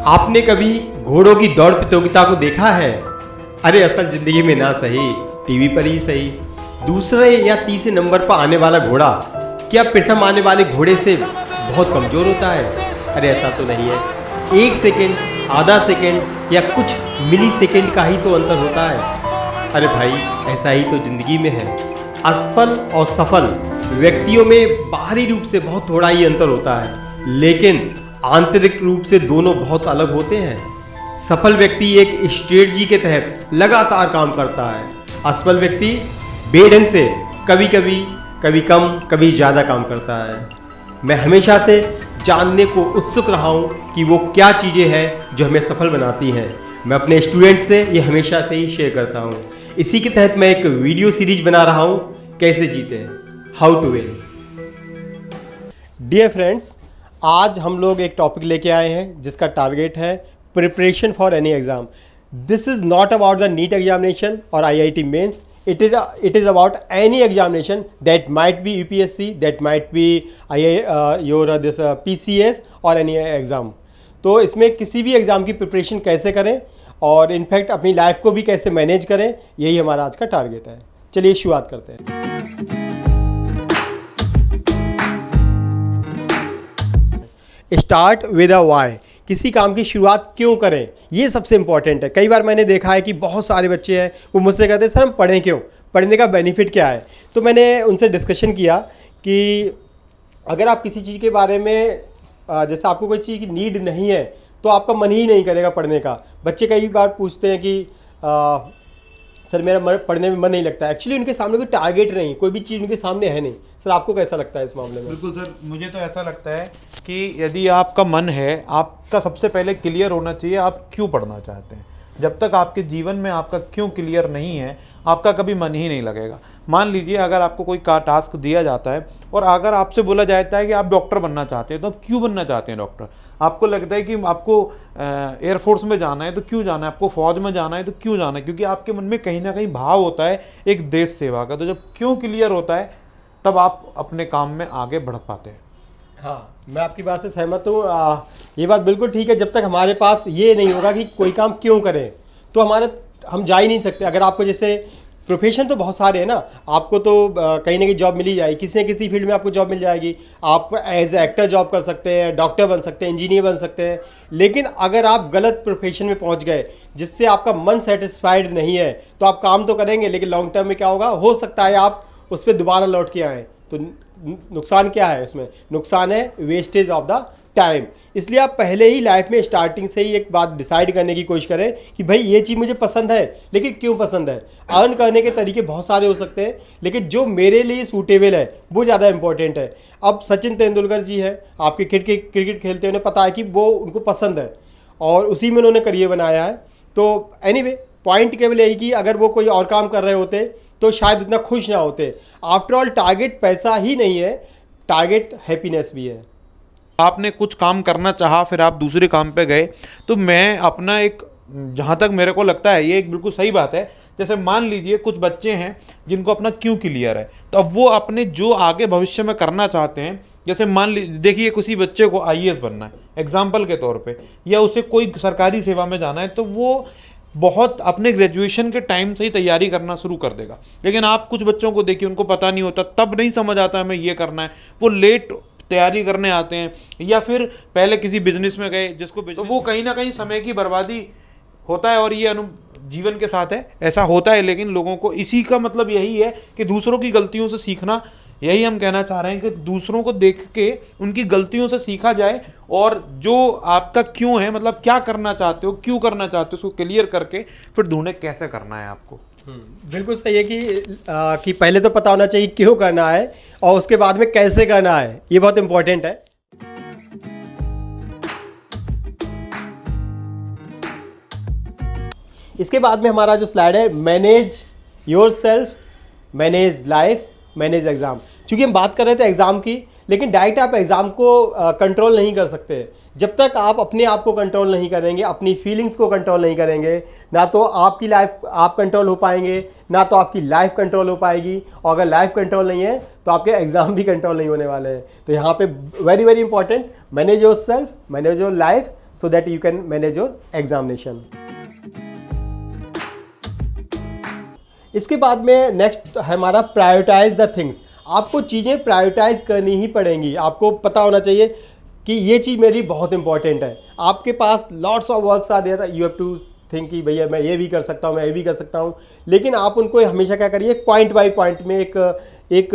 आपने कभी घोड़ों की दौड़ प्रतियोगिता को देखा है? अरे असल जिंदगी में ना सही, टीवी पर ही सही। दूसरे या तीसरे नंबर पर आने वाला घोड़ा क्या प्रथम आने वाले घोड़े से बहुत कमजोर होता है? अरे ऐसा तो नहीं है। एक सेकेंड, आधा सेकेंड या कुछ मिली सेकेंड का ही तो अंतर होता है। अरे भाई, ऐसा ही तो जिंदगी में है। असफल और सफल व्यक्तियों में बाहरी रूप से बहुत थोड़ा ही अंतर होता है, लेकिन आंतरिक रूप से दोनों बहुत अलग होते हैं। सफल व्यक्ति एक स्ट्रेटजी के तहत लगातार काम करता है। असफल व्यक्ति बेढंग से कभी कम कभी ज़्यादा काम करता है। मैं हमेशा से जानने को उत्सुक रहा हूँ कि वो क्या चीज़ें हैं जो हमें सफल बनाती हैं। मैं अपने स्टूडेंट्स से ये हमेशा से ही शेयर करता हूँ। इसी के तहत मैं एक वीडियो सीरीज बना रहा हूँ, कैसे जीते, how to win. Dear friends, आज हम लोग एक टॉपिक लेके आए हैं जिसका टारगेट है preparation for any exam. This is not about the NEET examination और IIT mains. It is about any examination that might be UPSC, that might be this PCS और any exam. तो इसमें किसी भी एग्ज़ाम की preparation कैसे करें और इनफैक्ट अपनी लाइफ को भी कैसे मैनेज करें, यही हमारा आज का टारगेट है। चलिए शुरुआत करते हैं। Start with a why. किसी काम की शुरुआत क्यों करें, ये सबसे इंपॉर्टेंट है। कई बार मैंने देखा है कि बहुत सारे बच्चे हैं, वो मुझसे कहते हैं सर हम पढ़ें क्यों, पढ़ने का बेनिफिट क्या है। तो मैंने उनसे डिस्कशन किया कि अगर आप किसी चीज़ के बारे में जैसे आपको कोई चीज़ की नीड नहीं है तो आपका मन ही नहीं करेगा पढ़ने का। बच्चे कई बार पूछते हैं कि सर मेरा पढ़ने में मन नहीं लगता। एक्चुअली उनके सामने कोई टारगेट नहीं, कोई भी चीज़ उनके सामने है नहीं। सर आपको कैसा लगता है इस मामले में? बिल्कुल सर, मुझे तो ऐसा लगता है कि यदि आपका मन है, आपका सबसे पहले क्लियर होना चाहिए आप क्यों पढ़ना चाहते हैं। जब तक आपके जीवन में आपका क्यों क्लियर नहीं है, आपका कभी मन ही नहीं लगेगा। मान लीजिए अगर आपको कोई टास्क दिया जाता है और अगर आपसे बोला जाता है कि आप डॉक्टर बनना चाहते हैं, तो आप क्यों बनना चाहते हैं डॉक्टर? आपको लगता है कि आपको एयरफोर्स में जाना है तो क्यों जाना है, आपको फौज में जाना है तो क्यों जाना है, क्योंकि आपके मन में कहीं ना कहीं भाव होता है एक देश सेवा का। तो जब क्यों क्लियर होता है तब आप अपने काम में आगे बढ़ पाते हैं। हाँ, मैं आपकी बात से सहमत हूँ। ये बात बिल्कुल ठीक है। जब तक हमारे पास ये नहीं होगा कि कोई काम क्यों करें तो हम जा ही नहीं सकते। अगर आपको जैसे प्रोफेशन तो बहुत सारे हैं ना, आपको तो कहीं ना कहीं जॉब मिल ही जाएगी, किसी न किसी फील्ड में आपको जॉब मिल जाएगी। आप एज एक्टर जॉब कर सकते हैं, डॉक्टर बन सकते हैं, इंजीनियर बन सकते हैं। लेकिन अगर आप गलत प्रोफेशन में पहुंच गए जिससे आपका मन सेटिस्फाइड नहीं है तो आप काम तो करेंगे, लेकिन लॉन्ग टर्म में क्या होगा, हो सकता है आप उस पर दोबारा लौट के आएँ। तो नुकसान क्या है उसमें? नुकसान है वेस्टेज ऑफ द टाइम। इसलिए आप पहले ही लाइफ में स्टार्टिंग से ही एक बात डिसाइड करने की कोशिश करें कि भाई ये चीज़ मुझे पसंद है, लेकिन क्यों पसंद है। अर्न करने के तरीके बहुत सारे हो सकते हैं, लेकिन जो मेरे लिए सूटेबल है वो ज़्यादा इंपॉर्टेंट है। अब सचिन तेंदुलकर जी है, आपके क्रिकेट खेलते हैं, उन्हें पता है कि वो उनको पसंद है और उसी में उन्होंने करियर बनाया है। तो एनीवे पॉइंट केवल यही कि अगर वो कोई और काम कर रहे होते तो शायद इतना खुश ना होते। आफ्टर ऑल टारगेट पैसा ही नहीं है, टारगेट हैप्पीनेस भी है। आपने कुछ काम करना चाहा, फिर आप दूसरे काम पे गए, तो मैं अपना एक, जहाँ तक मेरे को लगता है ये एक बिल्कुल सही बात है। जैसे मान लीजिए कुछ बच्चे हैं जिनको अपना क्यों क्लियर है, तो अब वो अपने जो आगे भविष्य में करना चाहते हैं, जैसे मान लीजिए देखिए किसी बच्चे को IAS बनना है एग्जाम्पल के तौर पे, या उसे कोई सरकारी सेवा में जाना है, तो वो बहुत अपने ग्रेजुएशन के टाइम से ही तैयारी करना शुरू कर देगा। लेकिन आप कुछ बच्चों को देखिए, उनको पता नहीं होता, तब नहीं समझ आता हमें ये करना है, वो लेट तैयारी करने आते हैं, या फिर पहले किसी बिजनेस में गए जिसको, तो वो कहीं ना कहीं समय की बर्बादी होता है। और ये जीवन के साथ है, ऐसा होता है। लेकिन लोगों को इसी का मतलब यही है कि दूसरों की गलतियों से सीखना। यही हम कहना चाह रहे हैं कि दूसरों को देख के उनकी गलतियों से सीखा जाए, और जो आपका क्यों है, मतलब क्या करना चाहते हो, क्यों करना चाहते हो, उसको क्लियर करके फिर ढूंढे कैसे करना है आपको। बिल्कुल सही है कि पहले तो पता होना चाहिए क्यों करना है और उसके बाद में कैसे करना है। ये बहुत इंपॉर्टेंट है। इसके बाद में हमारा जो स्लाइड है, manage yourself, manage life, manage exam. क्योंकि हम बात कर रहे थे एग्ज़ाम की, लेकिन डायरेक्ट आप एग्ज़ाम को कंट्रोल नहीं कर सकते। जब तक आप अपने आप को कंट्रोल नहीं करेंगे, अपनी फीलिंग्स को कंट्रोल नहीं करेंगे, ना तो आपकी लाइफ आप कंट्रोल हो पाएंगे, ना तो आपकी लाइफ कंट्रोल हो पाएगी। और अगर लाइफ कंट्रोल नहीं है तो आपके एग्ज़ाम भी कंट्रोल नहीं होने वाले हैं। तो यहाँ पे very very important, manage yourself, manage your life, so that you can manage your examination. इसके बाद में नेक्स्ट हमारा प्रायोरिटाइज द थिंग्स। आपको चीज़ें प्रायोरिटाइज करनी ही पड़ेंगी। आपको पता होना चाहिए कि ये चीज़ मेरी बहुत इंपॉर्टेंट है। आपके पास lots of works are there, you have to think कि भैया मैं ये भी कर सकता हूँ, मैं ये भी कर सकता हूँ, लेकिन आप उनको हमेशा क्या करिए, पॉइंट बाय पॉइंट में एक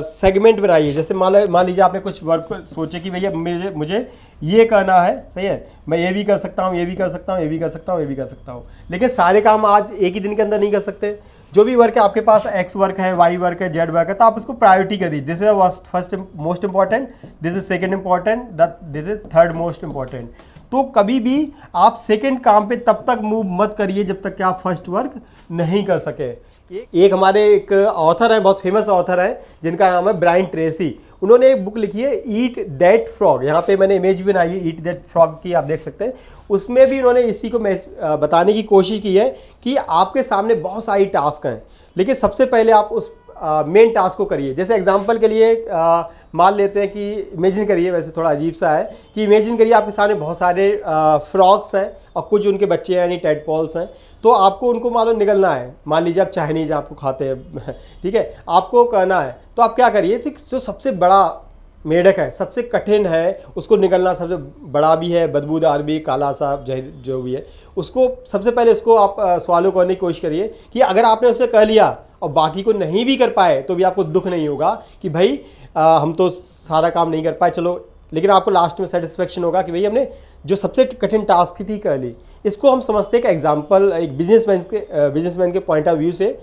सेगमेंट बनाइए। जैसे मान लीजिए आपने कुछ वर्क सोचे कि भैया मुझे ये करना है, सही है, मैं ये भी कर सकता हूँ, ये भी कर सकता हूँ, ये भी कर सकता हूँ, ये भी कर सकता हूँ, लेकिन सारे काम आज एक ही दिन के अंदर नहीं कर सकते। जो भी वर्क है आपके पास, एक्स वर्क है, वाई वर्क है, जेड वर्क है, तो आप उसको प्रायोरिटी कर दीजिए। This is first most important, this is second important, this is third most important. तो कभी भी आप सेकंड काम पे तब तक मूव मत करिए जब तक कि आप फर्स्ट वर्क नहीं कर सके। एक हमारे एक ऑथर है, बहुत फेमस ऑथर है, जिनका नाम है ब्रायन ट्रेसी। उन्होंने एक बुक लिखी है ईट दैट फ्रॉग। यहाँ पे मैंने इमेज भी बनाई है ईट दैट फ्रॉग की, आप देख सकते हैं। उसमें भी उन्होंने इसी को बताने की कोशिश की है कि आपके सामने बहुत सारी टास्क हैं, लेकिन सबसे पहले आप उस मेन टास्क को करिए। जैसे एग्जांपल के लिए मान लेते हैं कि इमेजिन करिए, वैसे थोड़ा अजीब सा है कि इमेजिन करिए आपके सामने बहुत सारे फ्रॉग्स हैं और कुछ उनके बच्चे हैं, यानी टेडपॉल्स हैं, तो आपको उनको मालूम निकलना है। मान लीजिए आप चाइनीज आपको खाते हैं, ठीक है, आपको करना है, तो आप क्या करिए, तो जो सबसे बड़ा मेढक है, सबसे कठिन है, उसको निकलना सबसे बड़ा भी है, बदबूदार भी, काला सा जहर जो भी है, उसको सबसे पहले उसको आप सॉल्व करने की कोशिश करिए कि अगर आपने उससे कर लिया और बाकी को नहीं भी कर पाए तो भी आपको दुख नहीं होगा कि भाई हम तो सारा काम नहीं कर पाए, चलो, लेकिन आपको लास्ट में सेटिस्फेक्शन होगा कि भाई हमने जो सबसे कठिन टास्क थी कर ली। इसको हम समझते हैं कि एग्जाम्पल एक बिजनेसमैन के पॉइंट ऑफ व्यू से।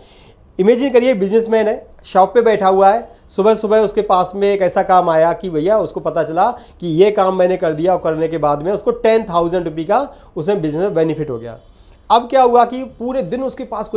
इमेजिन करिए बिजनेसमैन है, शॉप पे बैठा हुआ है, सुबह सुबह उसके पास में एक ऐसा काम आया कि भैया उसको पता चला कि ये काम मैंने कर दिया, और करने के बाद में उसको 10,000 रुपये का उसमें बिजनेस में बेनिफिट हो गया। अब क्या हुआ कि पूरे दिन उसके पास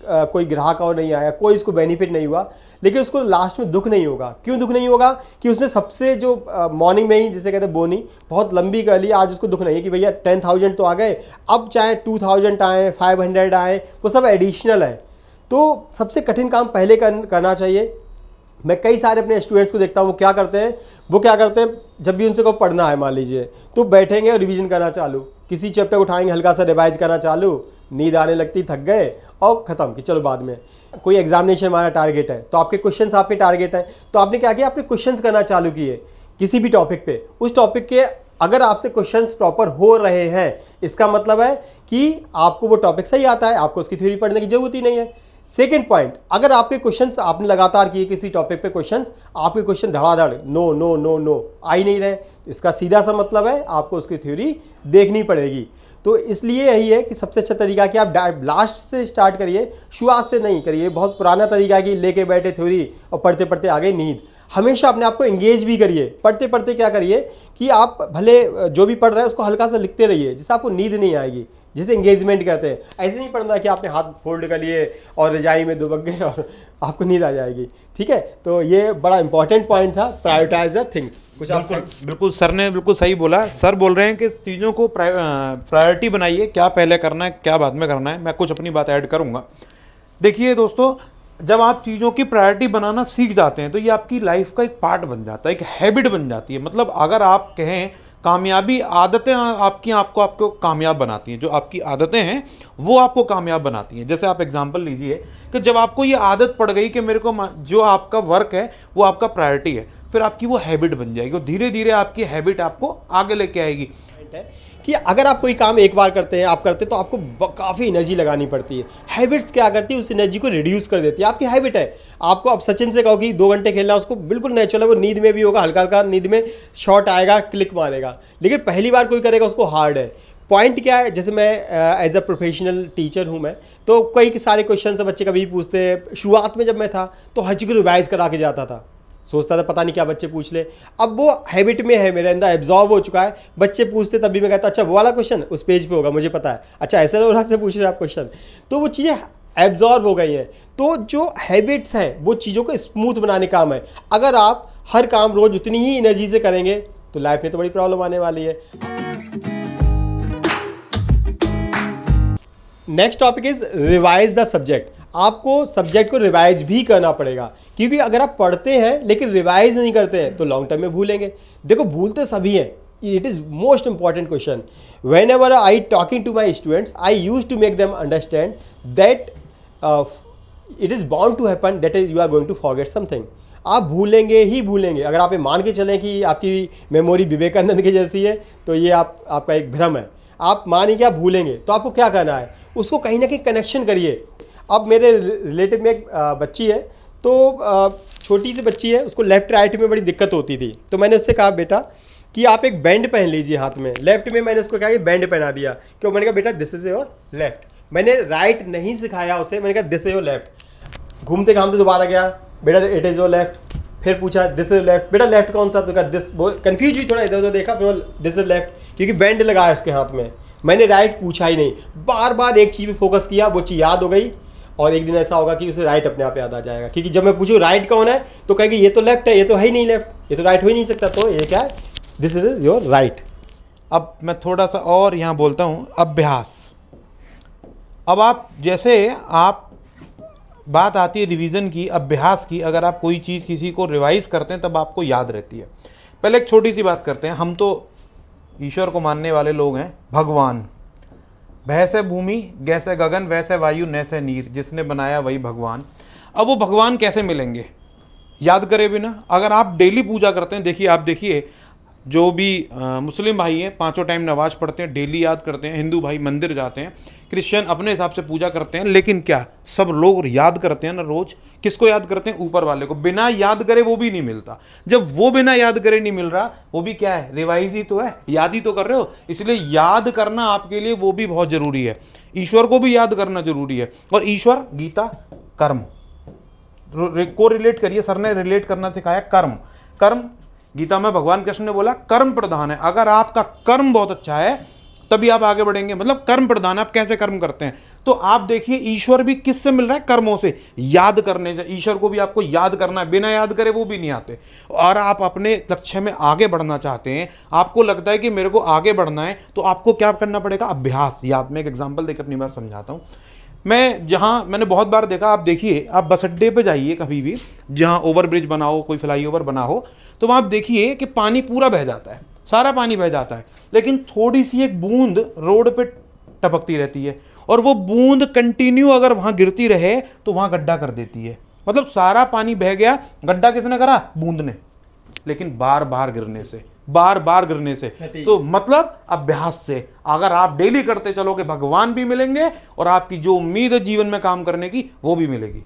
कोई ग्राहक और नहीं आया, कोई इसको बेनिफिट नहीं हुआ, लेकिन उसको लास्ट में दुख नहीं होगा। क्यों दुख नहीं होगा? कि उसने सबसे जो मॉर्निंग में ही जिसे कहते हैं बोनी बहुत लंबी कर ली, आज उसको दुख नहीं है कि भैया 10,000 तो आ गए, अब चाहे 2,000 आए, 500 आए, वो सब एडिशनल है। तो सबसे कठिन काम पहले करना चाहिए। मैं कई सारे अपने स्टूडेंट्स को देखता हूँ, वो क्या करते हैं, जब भी उनसे को पढ़ना है मान लीजिए, तो बैठेंगे और रिवीजन करना चालू, किसी चैप्टर उठाएंगे, हल्का सा रिवाइज करना चालू, नींद आने लगती, थक गए और ख़त्म कि चलो बाद में। कोई एग्जामिनेशन हमारा टारगेट है, तो आपके क्वेश्चंस आपके टारगेट हैं, तो आपने क्या किया, आपने क्वेश्चंस करना चालू किए किसी भी टॉपिक पे। उस टॉपिक के अगर आपसे क्वेश्चंस प्रॉपर हो रहे हैं, इसका मतलब है कि आपको वो टॉपिक सही आता है, आपको उसकी थ्योरी पढ़ने की जरूरत ही नहीं है। सेकेंड पॉइंट, अगर आपके क्वेश्चंस आपने लगातार किए किसी टॉपिक पे क्वेश्चंस, आपके क्वेश्चन धड़ाधड़ नो नो नो नो आ ही नहीं रहे, तो इसका सीधा सा मतलब है आपको उसकी थ्योरी देखनी पड़ेगी। तो इसलिए यही है कि सबसे अच्छा तरीका कि आप लास्ट से स्टार्ट करिए, शुरुआत से नहीं करिए। बहुत पुराना तरीका है कि लेके बैठे थ्योरी और पढ़ते पढ़ते आ गई नींद। हमेशा अपने आप को एंगेज भी करिए, पढ़ते पढ़ते क्या करिए कि आप भले जो भी पढ़ रहे हैं उसको हल्का सा लिखते रहिए, जिससे आपको नींद नहीं आएगी, जिसे एंगेजमेंट कहते हैं। ऐसे नहीं पढ़ना कि आपने हाथ फोल्ड कर लिए और रजाई में दुबक गए और आपको नींद आ जाएगी, ठीक है। तो ये बड़ा इंपॉर्टेंट पॉइंट था, प्रायोरिटाइज द थिंग्स। कुछ बिल्कुल सर ने बिल्कुल सही बोला। सर बोल रहे हैं कि चीज़ों को प्रायोरिटी बनाइए, क्या पहले करना है क्या बाद में करना है। मैं कुछ अपनी बात ऐड करूँगा। देखिए दोस्तों, जब आप चीज़ों की प्रायोरिटी बनाना सीख जाते हैं तो ये आपकी लाइफ का एक पार्ट बन जाता है, एक हैबिट बन जाती है। मतलब अगर आप कहें कामयाबी आदतें आपको कामयाब बनाती हैं, जो आपकी आदतें हैं वो आपको कामयाब बनाती हैं। जैसे आप एग्जांपल लीजिए कि जब आपको ये आदत पड़ गई कि मेरे को जो आपका वर्क है वो आपका प्रायोरिटी है, फिर आपकी वो हैबिट बन जाएगी और धीरे धीरे आपकी हैबिट आपको आगे लेके आएगी। कि अगर आप कोई काम एक बार करते हैं तो आपको काफ़ी एनर्जी लगानी पड़ती है। हैबिट्स क्या करती है, उस एनर्जी को रिड्यूस कर देती है। आपकी हैबिट है, आपको अब सचिन से कहो कि 2 घंटे खेलना, उसको बिल्कुल नेचुरल है, वो नींद में भी होगा, हल्का हल्का नींद में शॉट आएगा, क्लिक मारेगा। लेकिन पहली बार कोई करेगा उसको हार्ड है। पॉइंट क्या है, जैसे मैं एज अ प्रोफेशनल टीचर हूँ मैं, तो कई सारे क्वेश्चन से बच्चे कभी पूछते हैं। शुरुआत में जब मैं था तो हर चीज़ को रिवाइज करा के जाता था, सोचता था पता नहीं क्या बच्चे पूछ ले। अब वो हैबिट में है, मेरे अंदर एब्जॉर्ब हो चुका है। बच्चे पूछते तब भी मैं कहता अच्छा वो वाला क्वेश्चन उस पेज पे होगा, मुझे पता है, अच्छा ऐसे वाला से पूछ रहे आप क्वेश्चन। तो वो चीज़ें एब्जॉर्ब हो गई हैं। तो जो हैबिट्स हैं वो चीज़ों को स्मूथ बनाने का काम है। अगर आप हर काम रोज़ उतनी ही एनर्जी से करेंगे तो लाइफ में तो बड़ी प्रॉब्लम आने वाली है। Next topic is revise the subject. आपको सब्जेक्ट को रिवाइज भी करना पड़ेगा, क्योंकि अगर आप पढ़ते हैं लेकिन रिवाइज नहीं करते हैं तो लॉन्ग टर्म में भूलेंगे। देखो भूलते सभी हैं, it is most important question. Whenever I talking to my students, I used to make them understand that it is bound to happen that is you are going to forget something. आप भूलेंगे ही भूलेंगे. अगर आप ये मान के चलें कि आपकी मेमोरी विवेकानंद की जैसी है तो ये आपका एक भ्रम है. आप मानिए कि आप भूलेंगे तो आपको क्या करना है, उसको कहीं ना कहीं कनेक्शन करिए. अब मेरे रिलेटिव में एक बच्ची है, तो छोटी सी बच्ची है, उसको लेफ्ट राइट में बड़ी दिक्कत होती थी. तो मैंने उससे कहा बेटा कि आप एक बैंड पहन लीजिए हाथ में. लेफ्ट में मैंने उसको कहा कि बैंड पहना दिया. क्यों? मैंने कहा बेटा दिस इज योर लेफ्ट. मैंने राइट नहीं सिखाया उसे, मैंने कहा दिस इज योर लेफ्ट. घूमते घामते दोबारा गया, बेटा इट इज़ योर लेफ्ट. फिर पूछा दिस इज लेफ्ट. बेटा लेफ्ट कौन सा? तो कहा दिस. कन्फ्यूज हुई, थोड़ा इधर उधर देखा, फिर दिस इज लेफ्ट, क्योंकि बैंड लगा है उसके हाथ में. मैंने राइट पूछा ही नहीं, बार बार एक चीज़ पे फोकस किया, वो चीज़ याद हो गई. और एक दिन ऐसा होगा कि उसे राइट अपने आप याद आ जाएगा, क्योंकि जब मैं पूछूँ राइट कौन है तो कहेगी ये तो लेफ्ट है, ये तो है ही नहीं लेफ्ट, ये तो राइट हो ही नहीं सकता. तो ये क्या है? This is your right. अब मैं थोड़ा सा और यहाँ बोलता हूँ, अभ्यास. अब आप जैसे आप बात आती है रिवीजन की, अभ्यास की. अगर आप कोई चीज़ किसी को रिवाइज करते हैं तब आपको याद रहती है. पहले एक छोटी सी बात करते हैं. हम तो ईश्वर को मानने वाले लोग हैं. भगवान, भैसे भूमि गैसे गगन वैसे वायु नैसे नीर, जिसने बनाया वही भगवान. अब वो भगवान कैसे मिलेंगे याद करे बिना? अगर आप डेली पूजा करते हैं, देखिए जो भी मुस्लिम भाई हैं 5 टाइम नमाज पढ़ते हैं, डेली याद करते हैं. हिंदू भाई मंदिर जाते हैं, क्रिश्चियन अपने हिसाब से पूजा करते हैं. लेकिन क्या सब लोग याद करते हैं ना रोज? किसको याद करते हैं? ऊपर वाले को. बिना याद करे वो भी नहीं मिलता. जब वो बिना याद करे नहीं मिल रहा, वो भी क्या है? रिवाइज ही तो है, याद ही तो कर रहे हो. इसलिए याद करना आपके लिए वो भी बहुत जरूरी है. ईश्वर को भी याद करना जरूरी है. और ईश्वर, गीता, कर्म को रिलेट करिए. सर ने रिलेट करना सिखाया. कर्म गीता में भगवान कृष्ण ने बोला कर्म प्रधान है. अगर आपका कर्म बहुत अच्छा है तभी आप आगे बढ़ेंगे. मतलब कर्म प्रधान. आप कैसे कर्म करते हैं? तो आप देखिए ईश्वर भी किससे मिल रहा है? कर्मों से, याद करने से. ईश्वर को भी आपको याद करना है. बिना याद करे वो भी नहीं आते. और आप अपने लक्ष्य में आगे बढ़ना चाहते हैं, आपको लगता है कि मेरे को आगे बढ़ना है, तो आपको क्या करना पड़ेगा? अभ्यास. या मैं एक एग्जाम्पल देकर अपनी बात समझाता हूँ. मैंने बहुत बार देखा, आप देखिए, आप बस अड्डे पे जाइए कभी भी, जहाँ ओवरब्रिज बना हो, कोई फ्लाईओवर बना हो, तो वहाँ आप देखिए कि पानी पूरा बह जाता है, सारा पानी बह जाता है, लेकिन थोड़ी सी एक बूंद रोड पे टपकती रहती है. और वो बूंद कंटिन्यू अगर वहाँ गिरती रहे तो वहाँ गड्ढा कर देती है. मतलब सारा पानी बह गया, गड्ढा किसने करा? बूंद ने. लेकिन बार बार गिरने से. तो मतलब अभ्यास से. अगर आप डेली करते चलोगे, भगवान भी मिलेंगे और आपकी जो उम्मीद है जीवन में काम करने की वो भी मिलेगी.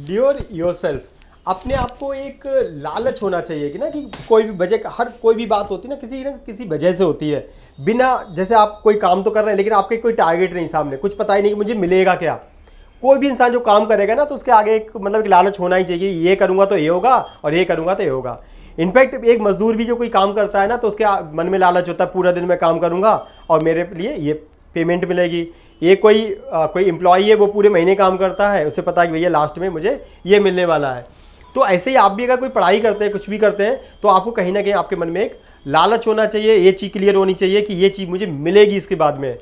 Lure yourself. अपने आप को एक लालच होना चाहिए कि ना, कि कोई भी वजह, हर कोई भी बात होती है ना किसी वजह से होती है. बिना, जैसे आप कोई काम तो कर रहे हैं लेकिन आपके कोई टारगेट नहीं सामने, कुछ पता ही नहीं कि मुझे मिलेगा क्या. कोई भी इंसान जो काम करेगा ना तो उसके आगे एक एक लालच होना ही चाहिए. ये करूँगा तो ये होगा और ये करूँगा तो ये होगा. इनफैक्ट एक मजदूर भी जो कोई काम करता है ना तो उसके मन में लालच होता है, पूरा दिन मैं काम करूँगा और मेरे लिए ये पेमेंट मिलेगी. ये कोई एम्प्लॉई है, वो पूरे महीने काम करता है, उसे पता है कि भैया लास्ट में मुझे ये मिलने वाला है. तो ऐसे ही आप भी अगर कोई पढ़ाई करते हैं, कुछ भी करते हैं, तो आपको कहीं ना कहीं आपके मन में एक लालच होना चाहिए. ये चीज़ क्लियर होनी चाहिए कि ये चीज़ मुझे मिलेगी इसके बाद में.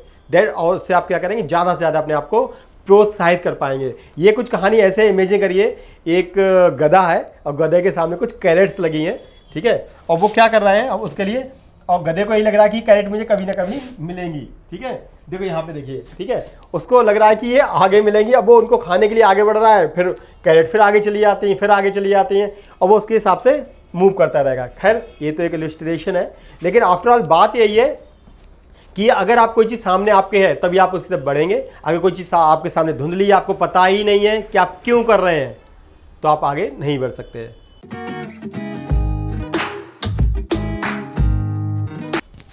और उससे आप क्या करेंगे? ज़्यादा से ज़्यादा अपने आप को प्रोत्साहित कर पाएंगे. ये कुछ कहानी ऐसे इमेजिन करिए, एक गधा है और गधे के सामने कुछ कैरेट्स लगी हैं, ठीक है, और वो क्या कर रहे हैं अब उसके लिए, और गधे को यही लग रहा है कि कैरेट मुझे कभी ना कभी मिलेंगी. ठीक है, देखो यहाँ पे देखिए, ठीक है, उसको लग रहा है कि ये आगे मिलेंगी. अब वो उनको खाने के लिए आगे बढ़ रहा है, फिर कैरेट फिर आगे चली जाती हैं, फिर आगे चली जाती हैं, और वो उसके हिसाब से मूव करता रहेगा. खैर ये तो एक इलस्ट्रेशन है, लेकिन आफ्टर ऑल बात यही है कि अगर आप कोई चीज़ सामने आपके है तभी आप उसकी तरफ बढ़ेंगे. अगर कोई चीज़ आपके सामने धुंधली है, आपको पता ही नहीं है कि आप क्यों कर रहे हैं, तो आप आगे नहीं बढ़ सकते.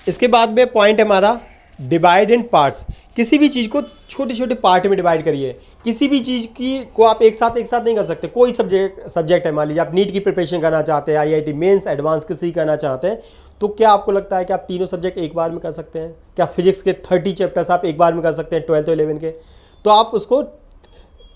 इसके बाद में पॉइंट है हमारा डिवाइड इन पार्ट्स. किसी भी चीज़ को छोटे छोटे पार्ट में डिवाइड करिए. किसी भी चीज़ को आप एक साथ नहीं कर सकते. कोई सब्जेक्ट है, मान लीजिए आप नीट की प्रिपरेशन करना चाहते हैं, IIT मेंस एडवांस किसी करना चाहते हैं, तो क्या आपको लगता है कि आप तीनों सब्जेक्ट एक बार में कर सकते हैं? क्या फिजिक्स के 30 चैप्टर्स आप एक बार में कर सकते हैं, 12th और 11th के? तो आप उसको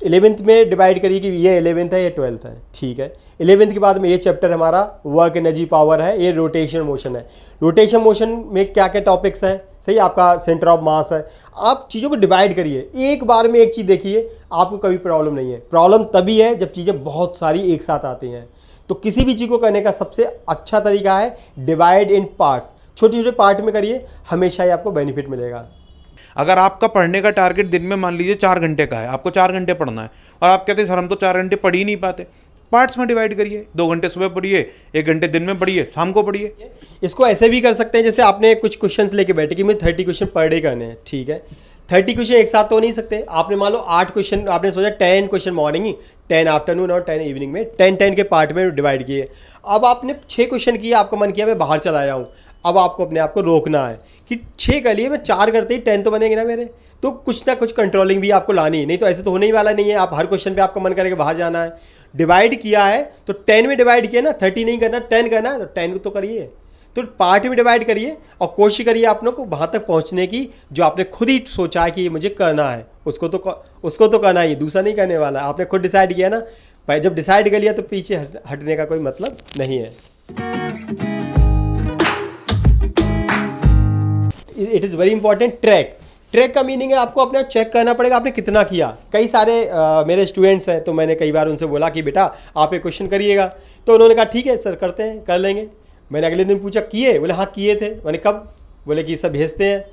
11th में डिवाइड करिए कि ये 11th है, ये 12th है, ठीक है. 11th के बाद में ये चैप्टर हमारा वर्क एनर्जी पावर है, ये रोटेशन मोशन है. रोटेशन मोशन में क्या क्या टॉपिक्स हैं? सही, आपका सेंटर ऑफ मास है. आप चीज़ों को डिवाइड करिए, एक बार में एक चीज़ देखिए, आपको कभी प्रॉब्लम नहीं है. प्रॉब्लम तभी है जब चीज़ें बहुत सारी एक साथ आती हैं. तो किसी भी चीज़ को करने का सबसे अच्छा तरीका है डिवाइड इन पार्ट्स, छोटे छोटे पार्ट में करिए, हमेशा ही आपको बेनिफिट मिलेगा। अगर आपका पढ़ने का टारगेट दिन में मान लीजिए 4 घंटे का है, आपको 4 घंटे पढ़ना है और आप कहते हैं सर हम तो 4 घंटे पढ़ ही नहीं पाते, पार्ट्स में डिवाइड करिए, 2 घंटे सुबह पढ़िए, 1 घंटे दिन में पढ़िए, शाम को पढ़िए। इसको ऐसे भी कर सकते हैं जैसे आपने कुछ क्वेश्चंस लेके बैठे कि मुझे 30 क्वेश्चन पर डे करने हैं, ठीक है, 30 क्वेश्चन एक साथ तो नहीं सकते, आपने मान लो 8 क्वेश्चन, आपने सोचा 10 क्वेश्चन मॉर्निंग, 10 आफ्टरनून और 10 इवनिंग में, 10 के पार्ट में डिवाइड किए। अब आपने 6 क्वेश्चन किए, आपका मन किया मैं बाहर चला जाऊँ, अब आपको अपने आप को रोकना है कि 6 कर लिए, मैं 4 करते ही 10 तो बनेंगे ना मेरे, तो कुछ ना कुछ कंट्रोलिंग भी आपको लानी है, नहीं तो ऐसे तो होने ही वाला नहीं है। आप हर क्वेश्चन पे आपका मन करेगा बाहर जाना है। डिवाइड किया है तो 10 में डिवाइड किया ना, 30 नहीं करना, 10 करना है तो 10 तो करिए, तो पार्ट में डिवाइड करिए और कोशिश करिए आप लोग को वहाँ तक पहुँचने की जो आपने खुद ही सोचा है कि ये मुझे करना है, उसको तो करना ही, दूसरा नहीं करने वाला। आपने खुद डिसाइड किया ना, जब डिसाइड कर लिया तो पीछे हटने का कोई मतलब नहीं है। It is very important. Track का मीनिंग है आपको अपना चेक करना पड़ेगा आपने कितना किया। कई सारे मेरे स्टूडेंट्स हैं तो मैंने कई बार उनसे बोला कि बेटा आप एक क्वेश्चन करिएगा, तो उन्होंने कहा ठीक है सर करते हैं, कर लेंगे। मैंने अगले दिन पूछा किए, बोले हाँ किए थे। मैंने कब, बोले कि सब भेजते हैं।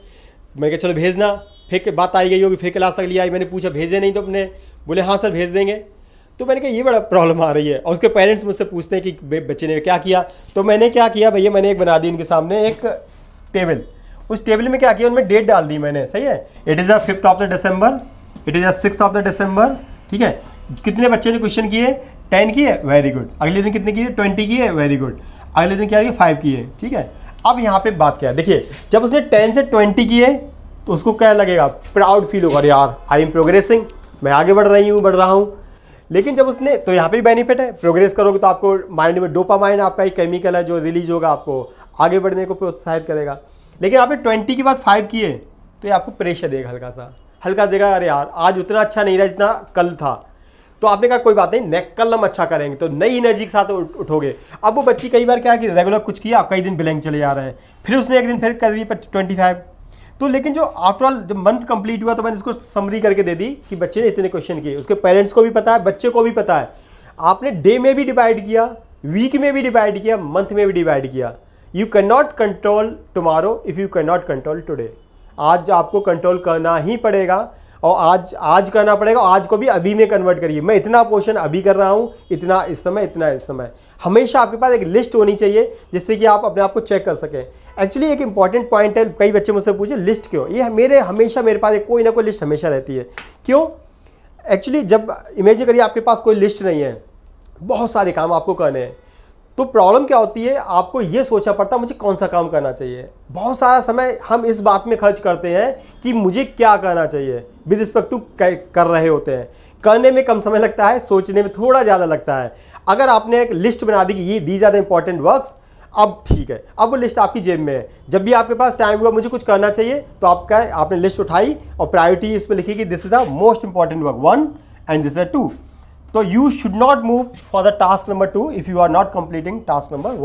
मैंने कहा चलो भेजना, फिर बात आई गई होगी, फिर क्लास अगली आई, मैंने पूछा भेजे नहीं, तो अपने बोले हाँ सर भेज देंगे। तो मैंने कहा ये बड़ा प्रॉब्लम आ रही है, और उसके पेरेंट्स मुझसे पूछते हैं कि बच्चे ने क्या किया। तो मैंने क्या किया भैया, मैंने एक बना दी उनके सामने एक टेबल, उस टेबल में क्या किया, उनमें डेट डाल दी मैंने, सही है, it is 5th of the December, it is 6th of the दिसंबर, ठीक है। कितने बच्चे ने क्वेश्चन किए, 10 किए, वेरी गुड। अगले दिन कितने किए, 20 किए, वेरी गुड। अगले दिन क्या किए, 5 किए, ठीक है। अब यहाँ पे बात क्या है, देखिए जब उसने 10 से 20 किए तो उसको क्या लगेगा, प्राउड फील होगा, यार आई एम प्रोग्रेसिंग, मैं आगे बढ़ रहा हूँ। लेकिन जब उसने, तो यहाँ पे भी बेनिफिट है, प्रोग्रेस करोगे तो आपको माइंड में डोपामाइन आपका एक केमिकल है जो रिलीज होगा, आपको आगे बढ़ने को प्रोत्साहित करेगा। लेकिन आपने 20 के बाद 5 किए तो ये आपको प्रेशर देगा, हल्का देगा, अरे यार आज उतना अच्छा नहीं रहा जितना कल था। तो आपने कहा कोई बात नहीं, कल हम अच्छा करेंगे, तो नई एनर्जी के साथ उठोगे। अब वो बच्ची कई बार क्या है कि रेगुलर कुछ किया, कई दिन ब्लैंक चले जा रहे हैं, फिर उसने एक दिन फिर कर दी 25। तो लेकिन जो आफ्टर ऑल जब मंथ कंप्लीट हुआ तो मैंने इसको समरी करके दे दी कि बच्चे ने इतने क्वेश्चन किए, उसके पेरेंट्स को भी पता है, बच्चे को भी पता है। आपने डे में भी डिवाइड किया, वीक में भी डिवाइड किया, मंथ में भी डिवाइड किया। You can not control tomorrow if you can not control today. आज आपको कंट्रोल करना ही पड़ेगा, और आज करना पड़ेगा। आज को भी अभी में कन्वर्ट करिए, मैं इतना पोर्शन अभी कर रहा हूँ, इतना इस समय, इतना इस समय। हमेशा आपके पास एक लिस्ट होनी चाहिए जिससे कि आप अपने आप को चेक कर सकें। एक्चुअली एक इंपॉर्टेंट पॉइंट है, कई बच्चे मुझसे पूछे लिस्ट क्यों, ये हमेशा मेरे पास कोई ना कोई लिस्ट हमेशा रहती है। क्यों? एक्चुअली जब इमेजिन करिए आपके पास कोई लिस्ट नहीं है, बहुत सारे काम आपको करने हैं, तो प्रॉब्लम क्या होती है, आपको ये सोचना पड़ता है मुझे कौन सा काम करना चाहिए। बहुत सारा समय हम इस बात में खर्च करते हैं कि मुझे क्या करना चाहिए, विद रिस्पेक्ट टू कर रहे होते हैं। करने में कम समय लगता है, सोचने में थोड़ा ज़्यादा लगता है। अगर आपने एक लिस्ट बना दी कि ये these are the important works, अब ठीक है, अब वो लिस्ट आपकी जेब में है। जब भी आपके पास टाइम हुआ मुझे कुछ करना चाहिए, तो आपने लिस्ट उठाई और प्रायोरिटी इस पर लिखी कि this is the most important work 1 and this is 2। तो you should not move for the task number 2 if you are not completing task number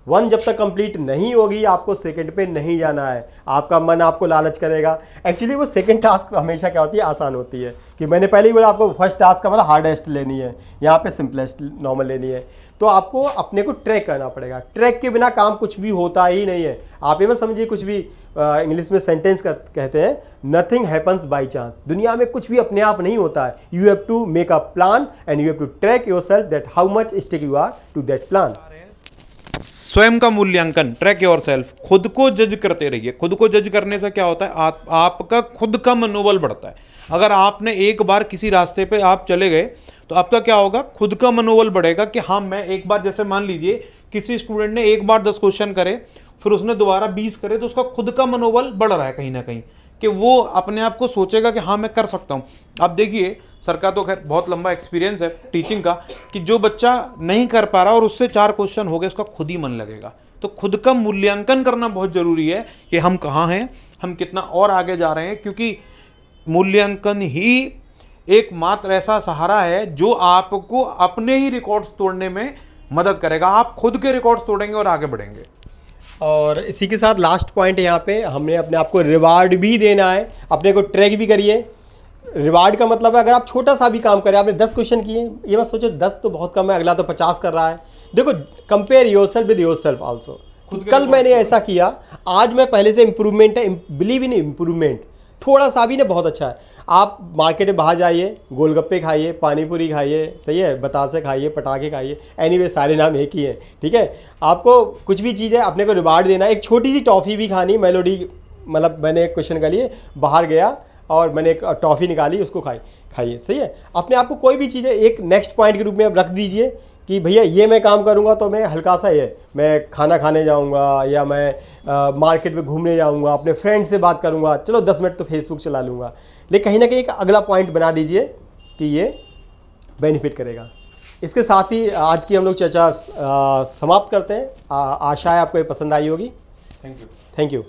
1 जब तक कंप्लीट नहीं होगी आपको सेकंड पे नहीं जाना है। आपका मन आपको लालच करेगा। एक्चुअली वो सेकंड टास्क हमेशा क्या होती है, आसान होती है। कि मैंने पहले ही बोला आपको फर्स्ट टास्क का मतलब हार्डेस्ट लेनी है, यहाँ पे सिंपलेस्ट नॉर्मल लेनी है। तो आपको अपने को ट्रैक करना पड़ेगा। ट्रैक के बिना काम कुछ भी होता ही नहीं है। आप ये मत समझिए कुछ भी, इंग्लिश में सेंटेंस कहते हैं नथिंग हैपन्स बाई चांस। दुनिया में कुछ भी अपने आप नहीं होता है। You have to make a plan and you have to track yourself that how much stick you are to that plan. स्वयं का मूल्यांकन, ट्रैक योर सेल्फ, खुद को जज करते रहिए। खुद को जज करने से क्या होता है, आपका खुद का मनोबल बढ़ता है। अगर आपने एक बार किसी रास्ते पे आप चले गए तो आपका क्या होगा, खुद का मनोबल बढ़ेगा कि हाँ मैं एक बार, जैसे मान लीजिए किसी स्टूडेंट ने एक बार 10 क्वेश्चन करे, फिर उसने दोबारा 20 करे, तो उसका खुद का मनोबल बढ़ रहा है कहीं ना कहीं, कि वो अपने आप को सोचेगा कि हाँ मैं कर सकता हूँ। आप देखिए सर का तो खैर बहुत लंबा एक्सपीरियंस है टीचिंग का, कि जो बच्चा नहीं कर पा रहा और उससे 4 क्वेश्चन हो गए, उसका खुद ही मन लगेगा। तो खुद का मूल्यांकन करना बहुत ज़रूरी है कि हम कहाँ हैं, हम कितना और आगे जा रहे हैं, क्योंकि मूल्यांकन ही एकमात्र ऐसा सहारा है जो आपको अपने ही रिकॉर्ड्स तोड़ने में मदद करेगा। आप खुद के रिकॉर्ड्स तोड़ेंगे और आगे बढ़ेंगे। और इसी के साथ लास्ट पॉइंट यहाँ पे हमने अपने आप को रिवार्ड भी देना है, अपने को ट्रैक भी करिए। रिवार्ड का मतलब है अगर आप छोटा सा भी काम करें, आपने 10 क्वेश्चन किए, ये मत सोचो 10 तो बहुत कम है, अगला तो 50 कर रहा है। देखो, compare yourself with yourself also. कल मैंने ऐसा किया, आज मैं पहले से इम्प्रूवमेंट है, बिलीव इन इम्प्रूवमेंट, थोड़ा सा भी ना बहुत अच्छा है। आप मार्केट में बाहर जाइए, गोलगप्पे खाइए, पानीपुरी खाइए, सही है, बतासे खाइए, पटाखे खाइए, एनीवे सारे नाम एक ही हैं, ठीक है। आपको कुछ भी चीज़ है अपने को रिवार्ड देना, एक छोटी सी टॉफ़ी भी खानी, मेलोडी, मतलब मैंने एक क्वेश्चन का लिए बाहर गया और मैंने एक टॉफ़ी निकाली, उसको खाइए, सही है। अपने आप को कोई भी चीज़ है एक नेक्स्ट पॉइंट के रूप में आप रख दीजिए कि भैया ये मैं काम करूँगा तो मैं हल्का सा ये मैं खाना खाने जाऊँगा, या मैं मार्केट में घूमने जाऊँगा, अपने फ्रेंड से बात करूँगा, चलो 10 मिनट तो फेसबुक चला लूँगा, लेकिन कहीं ना कहीं एक अगला पॉइंट बना दीजिए कि ये बेनिफिट करेगा। इसके साथ ही आज की हम लोग चर्चा समाप्त करते हैं। आशा है आपको ये पसंद आई होगी। Thank you. Thank you.